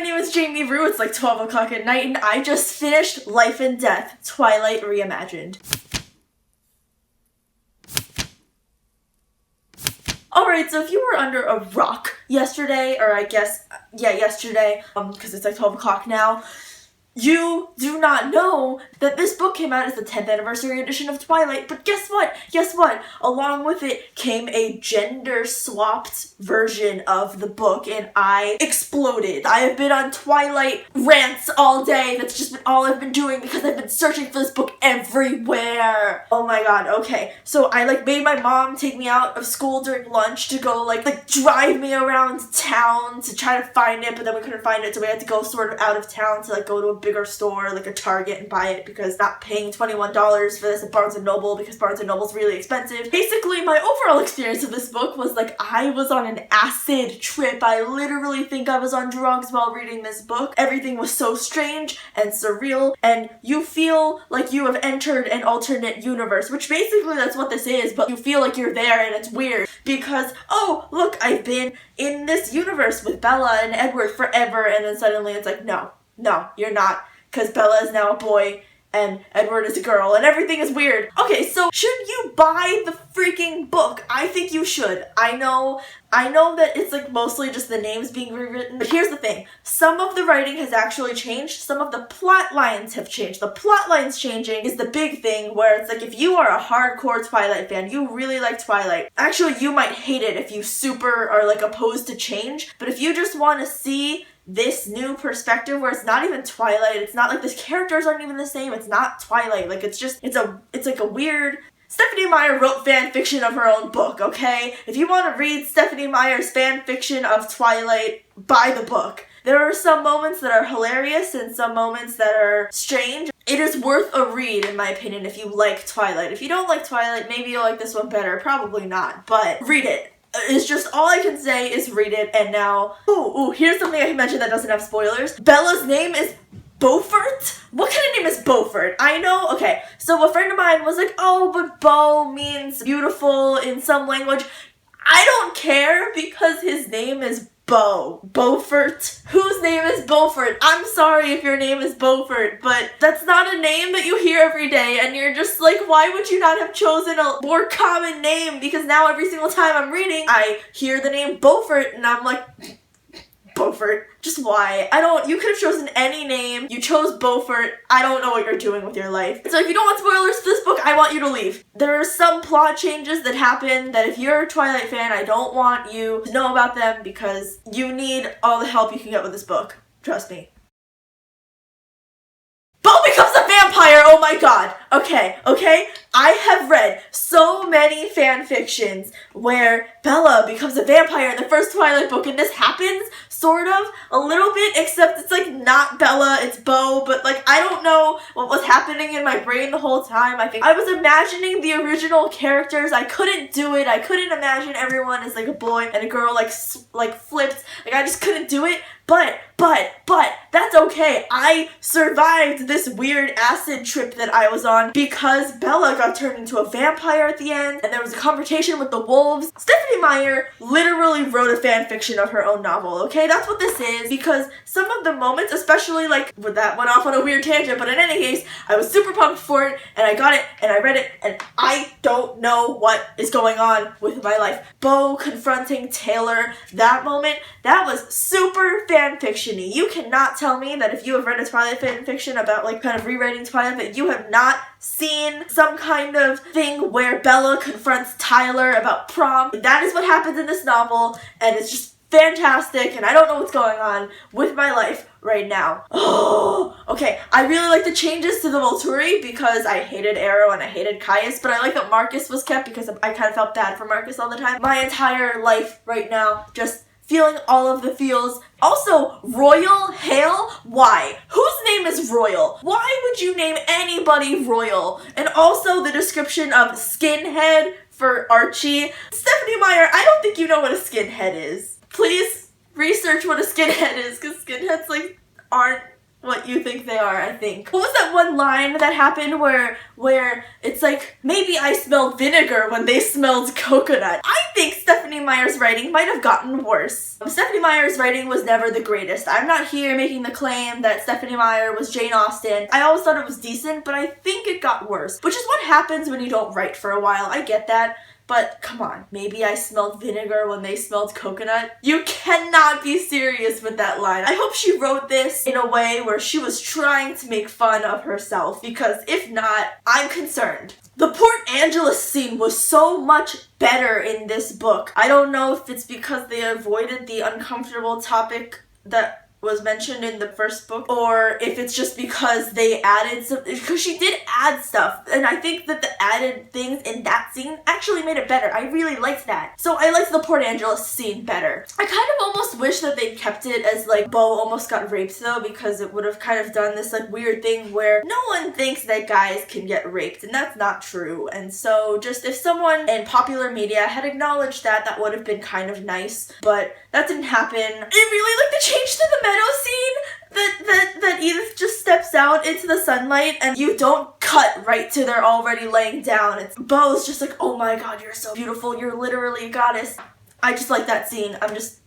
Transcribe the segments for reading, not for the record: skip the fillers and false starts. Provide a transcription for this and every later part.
name is Jamie Rue. It's like 12 o'clock at night and I just finished Life and Death, Twilight Reimagined. Alright, so if you were under a rock yesterday, or I guess, yeah, yesterday, because it's like 12 o'clock now, you do not know that this book came out as the 10th anniversary edition of Twilight, but guess what? Guess what? Along with it came a gender-swapped version of the book, and I exploded. I have been on Twilight rants all day. That's just been all I've been doing because I've been searching for this book everywhere. Oh my god, okay. So I made my mom take me out of school during lunch to go like drive me around town to try to find it, but then we couldn't find it, so we had to go sort of out of town to go to a bigger store, like a Target, and buy it because not paying $21 for this at Barnes & Noble because Barnes & Noble's really expensive. Basically, my overall experience of this book was I was on an acid trip. I literally think I was on drugs while reading this book. Everything was so strange and surreal, and you feel like you have entered an alternate universe, which basically that's what this is, but you feel like you're there and it's weird because, oh, look, I've been in this universe with Bella and Edward forever, and then suddenly it's like, no, you're not, because Bella is now a boy and Edward is a girl and everything is weird. Okay, so should you buy the freaking book? I think you should. I know that it's mostly just the names being rewritten, but here's the thing. Some of the writing has actually changed. Some of the plot lines have changed. The plot lines changing is the big thing, where it's if you are a hardcore Twilight fan, you really like Twilight. Actually, you might hate it if you super are opposed to change, but if you just want to see this new perspective where it's not even Twilight, it's not the characters aren't even the same, it's not Twilight, it's a weird... Stephenie Meyer wrote fan fiction of her own book, okay? If you want to read Stephenie Meyer's fan fiction of Twilight, buy the book. There are some moments that are hilarious and some moments that are strange. It is worth a read, in my opinion, if you like Twilight. If you don't like Twilight, maybe you'll like this one better, probably not, but read it. It's just, all I can say is read it. And now, here's something I can mention that doesn't have spoilers. Bella's name is Beaufort? What kind of name is Beaufort? I know, okay, so a friend of mine was oh, but Beau means beautiful in some language. I don't care because his name is Beaufort. Whose name is Beaufort? I'm sorry if your name is Beaufort, but that's not a name that you hear every day, and you're just why would you not have chosen a more common name? Because now every single time I'm reading, I hear the name Beaufort, and I'm Beaufort. Just why? You could have chosen any name. You chose Beaufort. I don't know what you're doing with your life. So if you don't want spoilers for this book, I want you to leave. There are some plot changes that happen that if you're a Twilight fan, I don't want you to know about them because you need all the help you can get with this book. Trust me. Beau becomes a vampire! Oh my god. Okay. I have read so many fan fictions where Bella becomes a vampire in the first Twilight book, and this happens, sort of, a little bit, except it's not Bella, it's Beau, but I don't know what was happening in my brain the whole time. I think I was imagining the original characters. I couldn't do it. I couldn't imagine everyone as a boy and a girl flipped. I just couldn't do it. But, that's okay. I survived this weird acid trip that I was on because Bella got turned into a vampire at the end, and there was a confrontation with the wolves. Stephenie Meyer literally wrote a fan fiction of her own novel, okay? That's what this is, because some of the moments, especially that went off on a weird tangent, but in any case, I was super pumped for it, and I got it, and I read it, and I don't know what is going on with my life. Beau confronting Taylor, that moment, that was super fan fiction-y. You cannot tell me that if you have read a Twilight fan fiction about kind of rewriting Twilight that you have not seen some kind of thing where Bella confronts Tyler about prom. That is what happens in this novel, and it's just fantastic, and I don't know what's going on with my life right now. Oh, okay. I really like the changes to the Volturi because I hated Arrow and I hated Caius, but I like that Marcus was kept because I kind of felt bad for Marcus all the time. My entire life right now, just feeling all of the feels. Also, Royal Hale? Why? Whose name is Royal? Why would you name anybody Royal? And also the description of skinhead for Archie. Stephenie Meyer, I don't think you know what a skinhead is. Please research what a skinhead is, because skinheads aren't what you think they are, I think. What was that one line that happened where it's like, maybe I smelled vinegar when they smelled coconut? I think Stephenie Meyer's writing might have gotten worse. Stephenie Meyer's writing was never the greatest. I'm not here making the claim that Stephenie Meyer was Jane Austen. I always thought it was decent, but I think it got worse, which is what happens when you don't write for a while. I get that. But come on, maybe I smelled vinegar when they smelled coconut? You cannot be serious with that line. I hope she wrote this in a way where she was trying to make fun of herself, because if not, I'm concerned. The Port Angeles scene was so much better in this book. I don't know if it's because they avoided the uncomfortable topic that was mentioned in the first book, or if it's just because they added some, because she did add stuff, and I think that the added things in that scene actually made it better. I really liked that. So I liked the Port Angeles scene better. I kind of almost wish that they kept it as like Beau almost got raped though, because it would have kind of done this like weird thing where no one thinks that guys can get raped, and that's not true. And so just if someone in popular media had acknowledged that, that would have been kind of nice, but that didn't happen. I really like the change to the meadow scene, that Edith just steps out into the sunlight and you don't cut right to they're already laying down. It's Beau's just like, oh my god, you're so beautiful, you're literally a goddess. I just like that scene. I'm just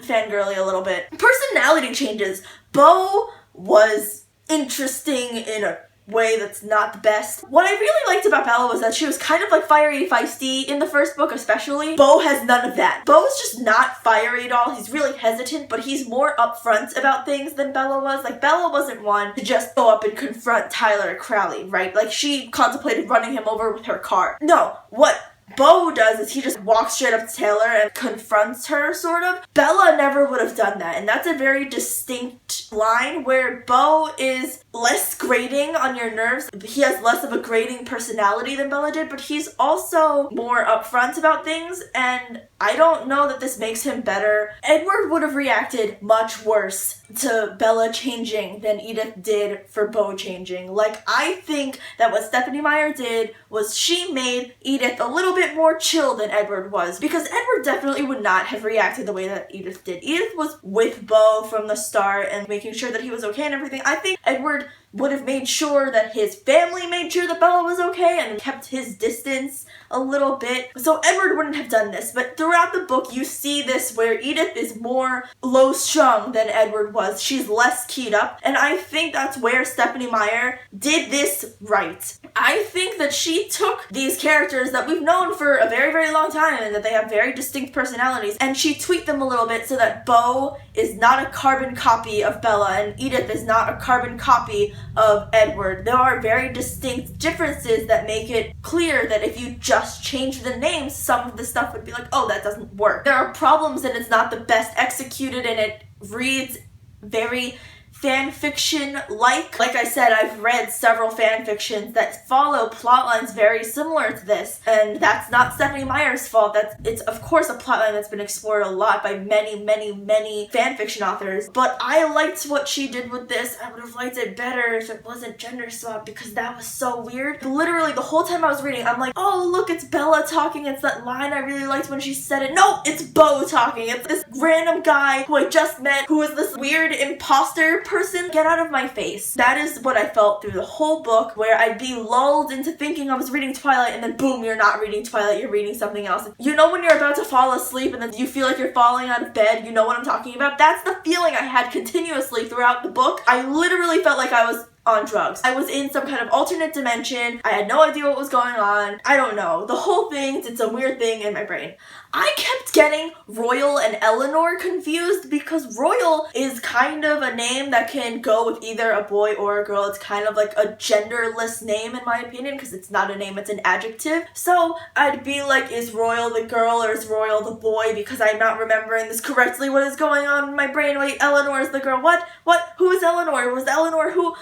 fangirly a little bit. Personality changes. Beau was interesting in a way that's not the best. What I really liked about Bella was that she was kind of like fiery, feisty in the first book especially. Beau has none of that. Beau's just not fiery at all. He's really hesitant, but he's more upfront about things than Bella was. Like, Bella wasn't one to just go up and confront Tyler Crowley, right? Like, she contemplated running him over with her car. No, what Beau does is he just walks straight up to Taylor and confronts her, sort of. Bella never would have done that, and that's a very distinct line where Beau is less grating on your nerves. He has less of a grating personality than Bella did, but he's also more upfront about things, and I don't know that this makes him better. Edward would have reacted much worse to Bella changing than Edith did for Beau changing. Like, I think that what Stephenie Meyer did was she made Edith a little bit more chill than Edward was, because Edward definitely would not have reacted the way that Edith did. Edith was with Beau from the start and making sure that he was okay and everything. I think Edward would have made sure that his family made sure that Bella was okay and kept his distance a little bit. So Edward wouldn't have done this, but throughout the book you see this where Edith is more low-strung than Edward was. She's less keyed up, and I think that's where Stephenie Meyer did this right. I think that she took these characters that we've known for a very, very long time and that they have very distinct personalities, and she tweaked them a little bit so that Beau is not a carbon copy of Bella and Edith is not a carbon copy of Edward. There are very distinct differences that make it clear that if you just change the names, some of the stuff would be like, oh, that doesn't work. There are problems and it's not the best executed and it reads very fan fiction like. Like I said, I've read several fan fictions that follow plot lines very similar to this, and that's not Stephenie Meyer's fault. It's of course a plot line that's been explored a lot by many, many, many fan fiction authors, but I liked what she did with this. I would have liked it better if it wasn't gender swapped, because that was so weird. Literally the whole time I was reading, I'm like, oh look, it's Bella talking. It's that line I really liked when she said it. No, it's Beau talking. It's this random guy who I just met who is this weird imposter person. Get out of my face. That is what I felt through the whole book, where I'd be lulled into thinking I was reading Twilight and then boom, you're not reading Twilight, you're reading something else. You know when you're about to fall asleep and then you feel like you're falling out of bed? You know what I'm talking about? That's the feeling I had continuously throughout the book. I literally felt like I was on drugs. I was in some kind of alternate dimension. I had no idea what was going on. I don't know. The whole thing did some weird thing in my brain. I kept getting Royal and Eleanor confused because Royal is kind of a name that can go with either a boy or a girl. It's kind of like a genderless name in my opinion, because it's not a name, it's an adjective. So I'd be like, is Royal the girl or is Royal the boy? Because I'm not remembering this correctly. What is going on in my brain? Wait, Eleanor is the girl. What? Who is Eleanor? Was Eleanor who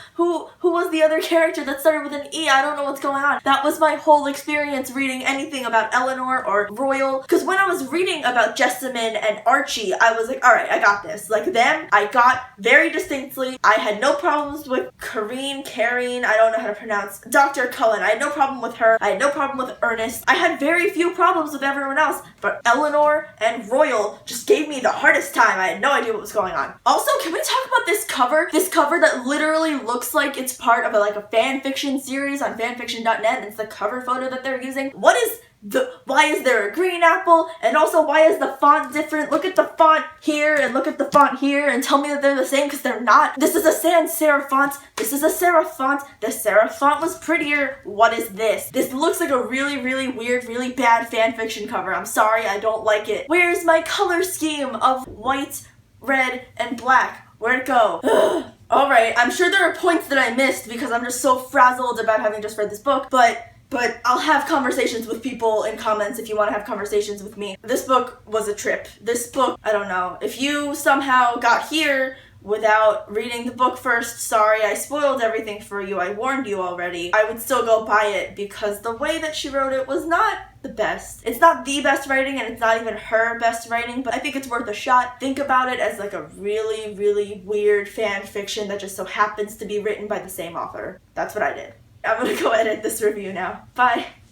was the other character that started with an E? I don't know what's going on. That was my whole experience reading anything about Eleanor or Royal, because when when I was reading about Jessamine and Archie, I was like, alright, I got this. Like them, I got very distinctly. I had no problems with Kareen, I don't know how to pronounce, Dr. Cullen. I had no problem with her. I had no problem with Ernest. I had very few problems with everyone else, but Eleanor and Royal just gave me the hardest time. I had no idea what was going on. Also, can we talk about this cover? This cover that literally looks like it's part of a fan fiction series on fanfiction.net, and it's the cover photo that they're using. Why is there a green apple? And also, why is the font different? Look at the font here and look at the font here and tell me that they're the same, because they're not. This is a sans serif font. This is a serif font. The serif font was prettier. What is this? This looks like a really, really weird, really bad fanfiction cover. I'm sorry, I don't like it. Where's my color scheme of white, red, and black? Where'd it go? Alright, I'm sure there are points that I missed because I'm just so frazzled about having just read this book, but I'll have conversations with people in comments if you want to have conversations with me. This book was a trip. This book, I don't know. If you somehow got here without reading the book first, sorry, I spoiled everything for you. I warned you already. I would still go buy it because the way that she wrote it was not the best. It's not the best writing, and it's not even her best writing, but I think it's worth a shot. Think about it as like a really, really weird fan fiction that just so happens to be written by the same author. That's what I did. I'm gonna go edit this review now. Bye.